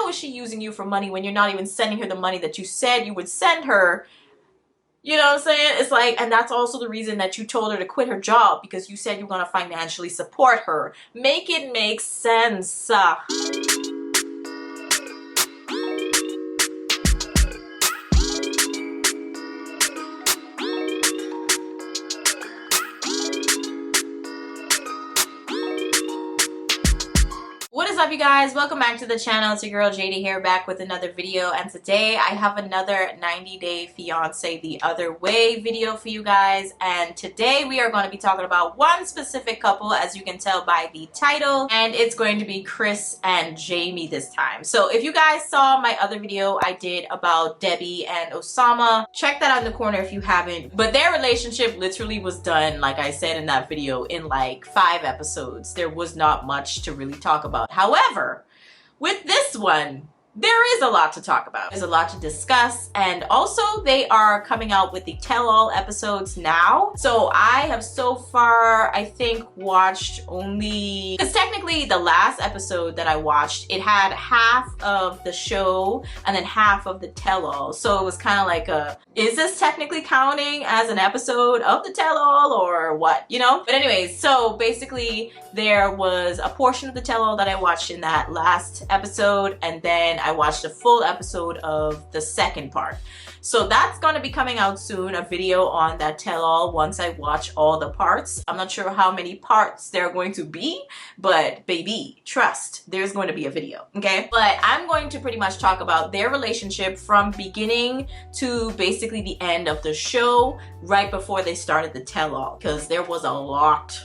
how is she using you for money when you're not even sending her the money that you said you would send her? You know what I'm saying? It's like, and that's also the reason that you told her to quit her job, because you said you're going to financially support her. Make it make sense. What is up, you guys? Welcome back to the channel. It's your girl Jada here, back with another video, and today I have another 90-day fiance the other way video for you guys. And today we are going to be talking about one specific couple, as you can tell by the title, and it's going to be Chris and Jaymi this time. So if you guys saw my other video I did about Debbie and Osama, check that out in the corner if you haven't. But their relationship literally was done, like I said in that video, in like 5 episodes. There was not much to really talk about. However, with this one, there is a lot to talk about. There's a lot to discuss, and also they are coming out with the tell-all episodes now. So I have so far, I think, watched only, because technically the last episode that I watched, it had half of the show and then half of the tell-all. So it was kind of like a, is this technically counting as an episode of the tell-all or what, you know? But anyways, so basically there was a portion of the tell-all that I watched in that last episode, and then I watched a full episode of the second part. So that's going to be coming out soon, a video on that tell-all once I watch all the parts. I'm not sure how many parts there are going to be, but baby, trust, there's going to be a video, okay? But I'm going to pretty much talk about their relationship from beginning to basically the end of the show, right before they started the tell-all, because there was a lot.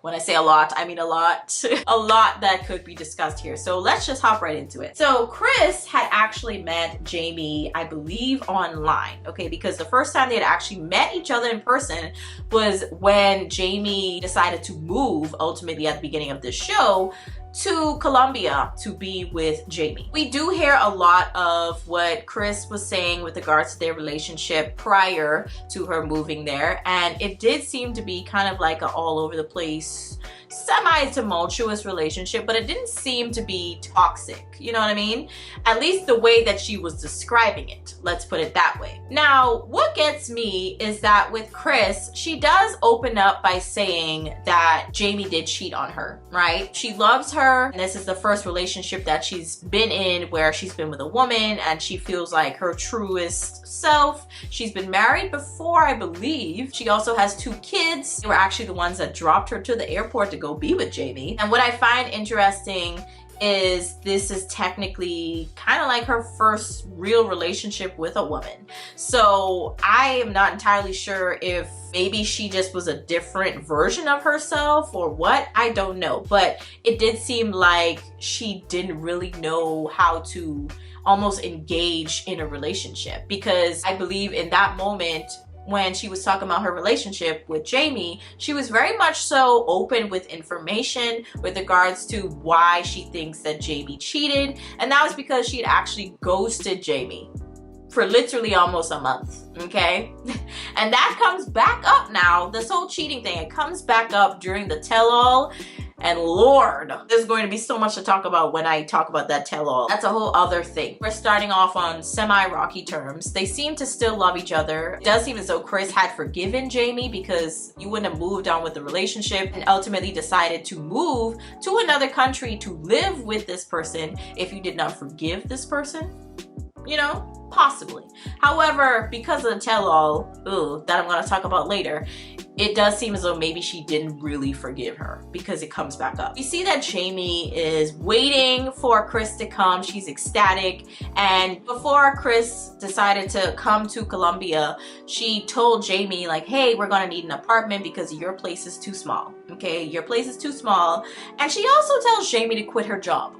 When I say a lot, I mean a lot. A lot that could be discussed here. So let's just hop right into it. So Chris had actually met Jaymi, I believe, online, okay? Because the first time they had actually met each other in person was when Jaymi decided to move, ultimately at the beginning of the show, to Colombia to be with Jaymi. We do hear a lot of what Chris was saying with regards to their relationship prior to her moving there, and it did seem to be kind of like an all over the place, semi-tumultuous relationship, but it didn't seem to be toxic, you know what I mean? At least the way that she was describing it, let's put it that way. Now, what gets me is that with Chris, she does open up by saying that Jaymi did cheat on her, right? She loves her, and this is the first relationship that she's been in where she's been with a woman and she feels like her truest self. She's been married before, I believe. She also has 2 kids. They were actually the ones that dropped her to the airport to go be with Jaymi. And what I find interesting is this is technically kind of like her first real relationship with a woman. So I am not entirely sure if maybe she just was a different version of herself or what, I don't know. But it did seem like she didn't really know how to almost engage in a relationship, because I believe in that moment when she was talking about her relationship with Jaymi, she was very much so open with information with regards to why she thinks that Jaymi cheated, and that was because she had actually ghosted Jaymi for literally almost a month, okay? And that comes back up now, this whole cheating thing, it comes back up during the tell-all. And Lord, there's going to be so much to talk about when I talk about that tell-all. That's a whole other thing. We're starting off on semi-rocky terms. They seem to still love each other. It does seem as though Chris had forgiven Jaymi, because you wouldn't have moved on with the relationship and ultimately decided to move to another country to live with this person if you did not forgive this person, you know? Possibly. However, because of the tell-all that I'm going to talk about later, it does seem as though maybe she didn't really forgive her, because it comes back up. We see that Jaymi is waiting for Chris to come. She's ecstatic, and before Chris decided to come to Colombia, she told Jaymi like, hey, we're gonna need an apartment because your place is too small, okay? Your place is too small. And she also tells Jaymi to quit her job.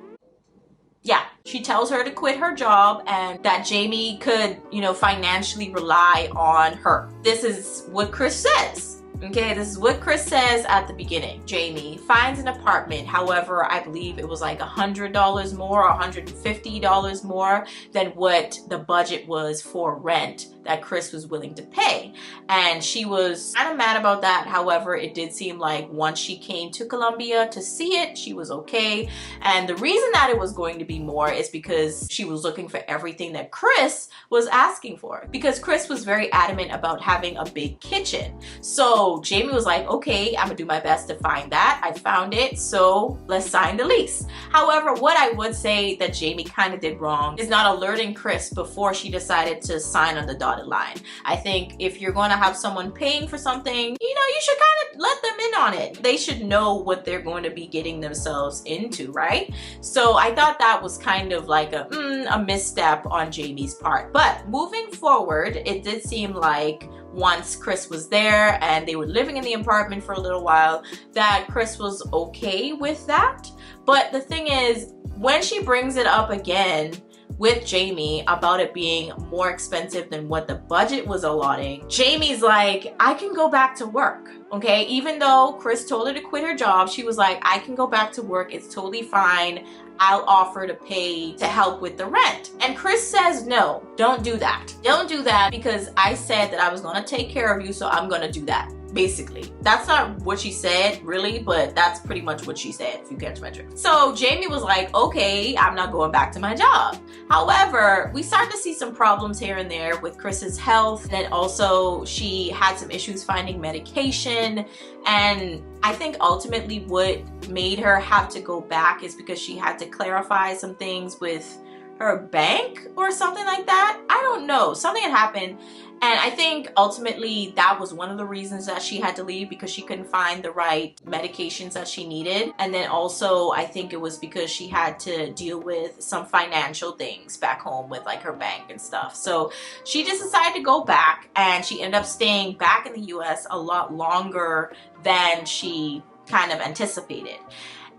Yeah, she tells her to quit her job and that Jaymi could, you know, financially rely on her. This is what Chris says. Okay, this is what Chris says at the beginning. Jaymi finds an apartment. However, I believe it was like $100 more or $150 more than what the budget was for rent that Chris was willing to pay. And she was kind of mad about that. However, it did seem like once she came to Colombia to see it, she was okay. And the reason that it was going to be more is because she was looking for everything that Chris was asking for. Because Chris was very adamant about having a big kitchen. So Jaymi was like, okay, I'm gonna do my best to find that. I found it, so let's sign the lease. However, what I would say that Jaymi kind of did wrong is not alerting Chris before she decided to sign on the dotted line. I think if you're going to have someone paying for something, you know, you should kind of let them in on it. They should know what they're going to be getting themselves into, right? So I thought that was kind of like a misstep on Jaymi's part. But moving forward, it did seem like once Chris was there and they were living in the apartment for a little while, that Chris was okay with that. But the thing is, when she brings it up again with Jaymi about it being more expensive than what the budget was allotting, Jaymi's like, I can go back to work, okay? Even though Chris told her to quit her job, she was like, I can go back to work, it's totally fine. I'll offer to pay to help with the rent. And Chris says, no, don't do that. Don't do that because I said that I was gonna take care of you, so I'm gonna do that. Basically, that's not what she said really, but that's pretty much what she said, if you catch my drift. So Jaymi was like, okay, I'm not going back to my job. However, we started to see some problems here and there with Chris's health. And also she had some issues finding medication. And I think ultimately what made her have to go back is because she had to clarify some things with her bank or something like that. I don't know, something had happened. And I think ultimately that was one of the reasons that she had to leave, because she couldn't find the right medications that she needed. And then also I think it was because she had to deal with some financial things back home with like her bank and stuff. So she just decided to go back, and she ended up staying back in the US a lot longer than she kind of anticipated.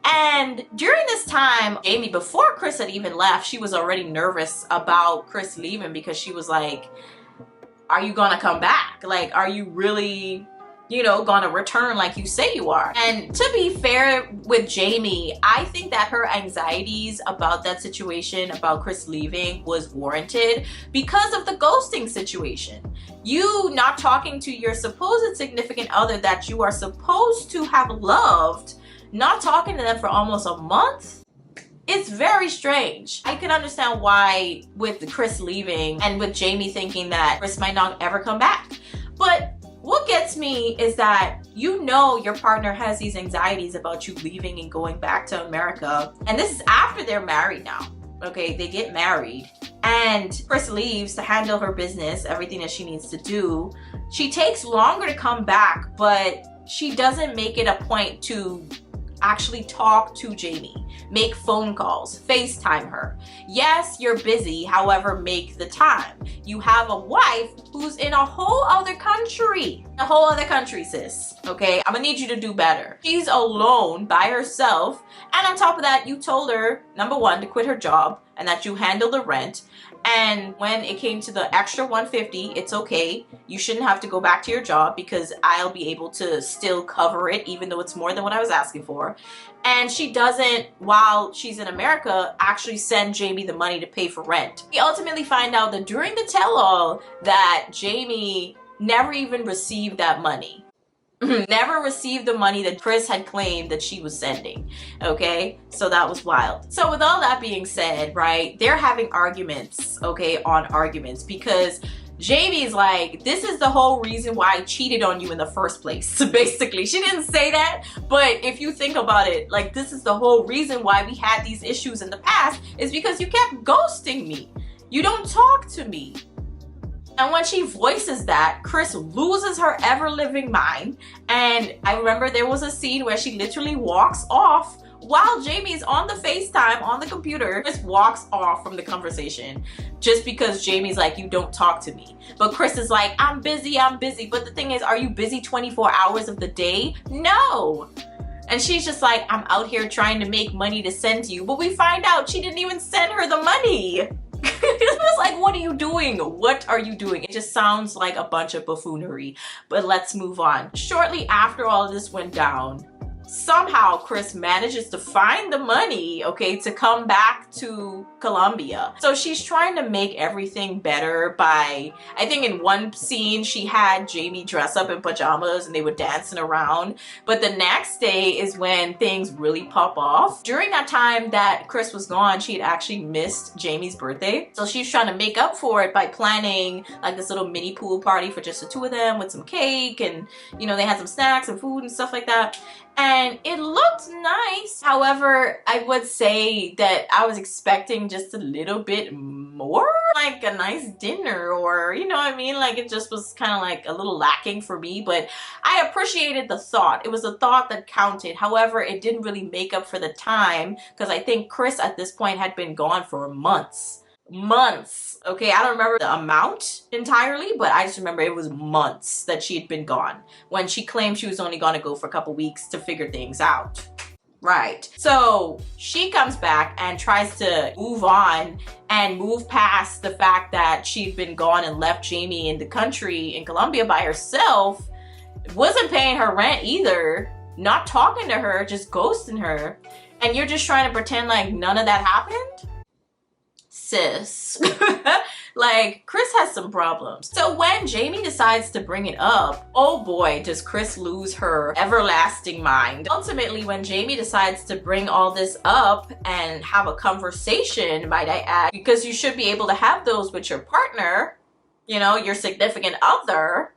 And during this time, Jaymi, before Chris had even left, she was already nervous about Chris leaving, because she was like, are you gonna come back? Like, are you really, you know, gonna return like you say you are? And to be fair with Jaymi, I think that her anxieties about that situation, about Chris leaving, was warranted because of the ghosting situation. You not talking to your supposed significant other that you are supposed to have loved, not talking to them for almost a month. It's very strange. I can understand why with Chris leaving and with Jaymi thinking that Chris might not ever come back. But what gets me is that you know your partner has these anxieties about you leaving and going back to America. And this is after they're married now. Okay, they get married. And Chris leaves to handle her business, everything that she needs to do. She takes longer to come back, but she doesn't make it a point to actually talk to Jaymi, make phone calls, FaceTime her. Yes, you're busy, however, make the time. You have a wife who's in a whole other country. A whole other country, sis. Okay, I'm gonna need you to do better. She's alone by herself, and on top of that, you told her, number one, to quit her job and that you handle the rent. And when it came to the extra $150, it's okay. You shouldn't have to go back to your job because I'll be able to still cover it, even though it's more than what I was asking for. And she doesn't, while she's in America, actually send Jaymi the money to pay for rent. We ultimately find out that during the tell-all that Jaymi never even received that money. Never received the money that Chris had claimed that she was sending. Okay, so that was wild. So with all that being said, right, they're having arguments, okay, on arguments, because Jaymi's like, this is the whole reason why I cheated on you in the first place. So basically, she didn't say that, but if you think about it, like, this is the whole reason why we had these issues in the past, is because you kept ghosting me. You don't talk to me. And when she voices that, Chris loses her ever-living mind. And I remember there was a scene where she literally walks off while Jaymi's on the FaceTime on the computer. Chris walks off from the conversation just because Jaymi's like, you don't talk to me. But Chris is like, I'm busy, I'm busy. But the thing is, are you busy 24 hours of the day? No. And she's just like, I'm out here trying to make money to send to you. But we find out she didn't even send her the money. It was like, what are you doing? What are you doing? It just sounds like a bunch of buffoonery. But let's move on. Shortly after all this went down, somehow Chris manages to find the money, okay, to come back to Colombia. So she's trying to make everything better by, I think in one scene she had Jaymi dress up in pajamas and they were dancing around. But the next day is when things really pop off. During that time that Chris was gone, she had actually missed Jaymi's birthday. So she's trying to make up for it by planning like this little mini pool party for just the two of them with some cake, and you know, they had some snacks and food and stuff like that. And it looked nice. However, I would say that I was expecting just a little bit more, like a nice dinner, or you know what I mean? Like it just was kind of like a little lacking for me, but I appreciated the thought. It was a thought that counted. However, it didn't really make up for the time because I think Chris at this point had been gone for months. Okay, I don't remember the amount entirely, but I just remember it was months that she had been gone when she claimed she was only gonna go for a couple weeks to figure things out. Right. So she comes back and tries to move on and move past the fact that she'd been gone and left Jaymi in the country in Colombia by herself, wasn't paying her rent either, not talking to her, just ghosting her, and you're just trying to pretend like none of that happened? Sis. Like, Chris has some problems. So when Jaymi decides to bring it up, oh boy, does Chris lose her everlasting mind. Ultimately, when Jaymi decides to bring all this up and have a conversation, might I add, because you should be able to have those with your partner, you know, your significant other,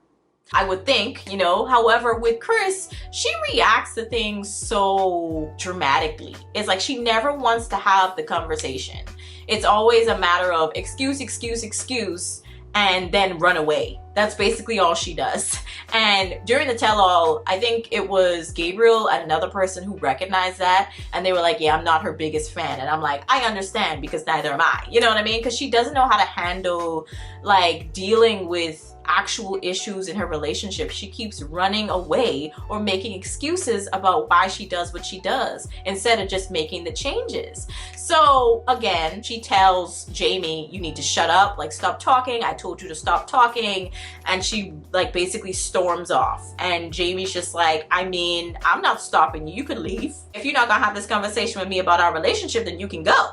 I would think, you know. However, with Chris, she reacts to things so dramatically. It's like she never wants to have the conversation. It's always a matter of excuse, and then run away. That's basically all she does. And during the tell-all, I think it was Gabriel and another person who recognized that, and they were like, yeah, I'm not her biggest fan. And I'm like, I understand, because neither am I. You know what I mean? Because she doesn't know how to handle like dealing with actual issues in her relationship. She keeps running away or making excuses about why she does what she does instead of just making the changes. So again, she tells Jaymi, you need to shut up, like stop talking, I told you to stop talking. And she like basically storms off, and Jaymi's just like, I mean, I'm not stopping you, you can leave. If you're not gonna have this conversation with me about our relationship, then you can go.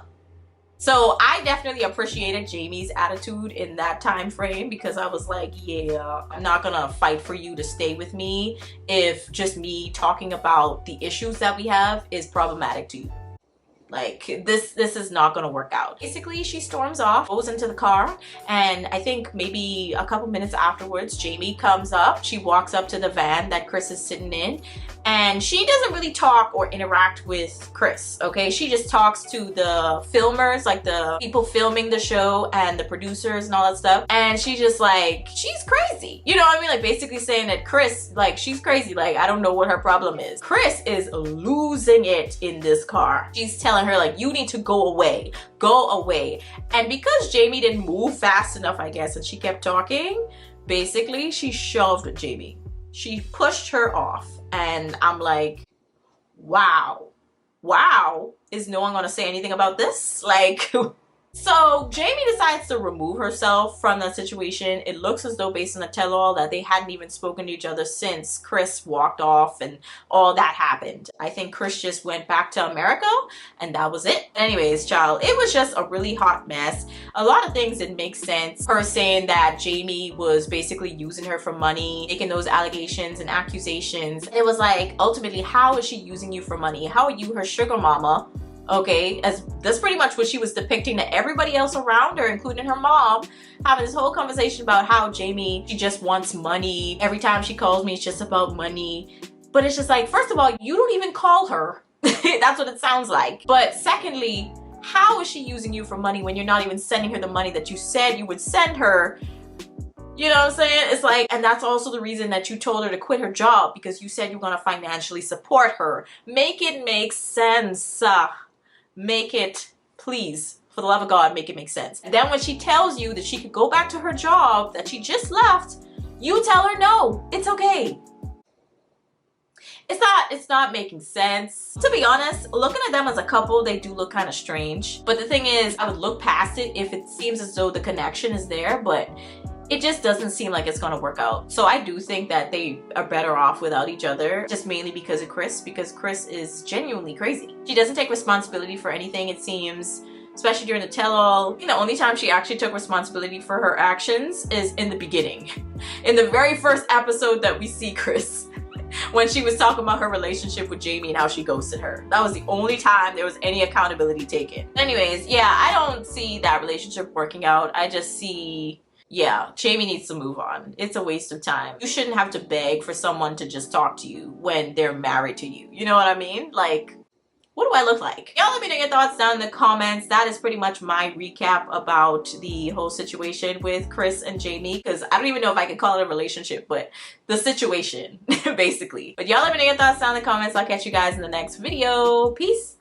So I definitely appreciated Jaymi's attitude in that time frame, because I was like, yeah, I'm not gonna fight for you to stay with me if just me talking about the issues that we have is problematic to you. Like, this is not gonna work out. Basically, she storms off, goes into the car, and I think maybe a couple minutes afterwards, Jaymi comes up. She walks up to the van that Chris is sitting in, and she doesn't really talk or interact with Chris, okay? She just talks to the filmers, like the people filming the show and the producers and all that stuff. And she's just like, she's crazy. You know what I mean? Like basically saying that Chris, like, she's crazy. Like, I don't know what her problem is. Chris is losing it in this car. She's telling her like, you need to go away. Go away. And because Jaymi didn't move fast enough, I guess, and she kept talking, basically she shoved Jaymi. She pushed her off. And I'm like, wow, is no one gonna say anything about this? Like, so Jaymi decides to remove herself from that situation. It looks as though, based on the tell-all, that they hadn't even spoken to each other since Chris walked off and all that happened. I think Chris just went back to America and that was it. Anyways, child, it was just a really hot mess. A lot of things didn't make sense. Her saying that Jaymi was basically using her for money, making those allegations and accusations. It was like, ultimately, how is she using you for money? How are you her sugar mama? Okay, as that's pretty much what she was depicting to everybody else around her, including her mom, having this whole conversation about how Jaymi, she just wants money. Every time she calls me, it's just about money. But it's just like, first of all, you don't even call her. That's what it sounds like. But secondly, how is she using you for money when you're not even sending her the money that you said you would send her? You know what I'm saying? It's like, and that's also the reason that you told her to quit her job, because you said you're gonna financially support her. Make it make sense. Make it, please, for the love of God, make it make sense. And then when she tells you that she could go back to her job that she just left, you tell her no, it's okay. It's not making sense. To be honest, looking at them as a couple, they do look kind of strange. But the thing is, I would look past it if it seems as though the connection is there. But it just doesn't seem like it's gonna work out. So I do think that they are better off without each other, just mainly because of Chris, because Chris is genuinely crazy. She doesn't take responsibility for anything, it seems, especially during the tell-all. I think the only time she actually took responsibility for her actions is in the beginning. In the very first episode that we see Chris, when she was talking about her relationship with Jaymi and how she ghosted her. That was the only time there was any accountability taken. Anyways, yeah, I don't see that relationship working out. I just see, yeah, Jaymi needs to move on. It's a waste of time. You shouldn't have to beg for someone to just talk to you when they're married to you. You know what I mean? Like, what do I look like? Y'all let me know your thoughts down in the comments. That is pretty much my recap about the whole situation with Chris and Jaymi, because I don't even know if I could call it a relationship, but the situation, basically. But y'all let me know your thoughts down in the comments. I'll catch you guys in the next video. Peace.